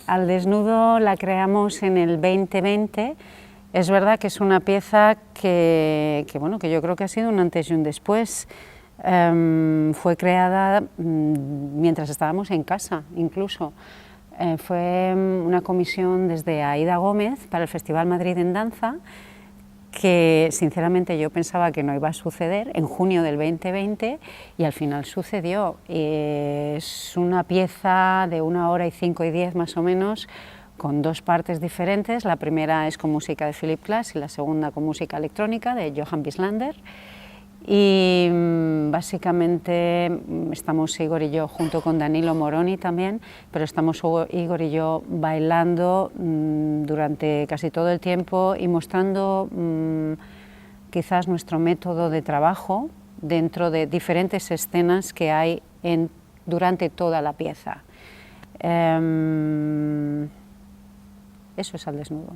Al desnudo la creamos en el 2020. Es verdad que es una pieza que yo creo que ha sido un antes y un después. Fue creada mientras estábamos en casa, incluso. Fue una comisión desde Aida Gómez para el Festival Madrid en Danza, que sinceramente yo pensaba que no iba a suceder en junio del 2020 y al final sucedió. Es una pieza de 1 hora y 5 y 10 más o menos, con 2 partes diferentes. La primera es con música de Philip Glass y la segunda con música electrónica de Johann Wieslander. Y básicamente estamos Igor y yo, junto con Danilo Moroni también, pero estamos Igor y yo bailando durante casi todo el tiempo y mostrando quizás nuestro método de trabajo dentro de diferentes escenas que hay durante toda la pieza. Eso es Al desnudo.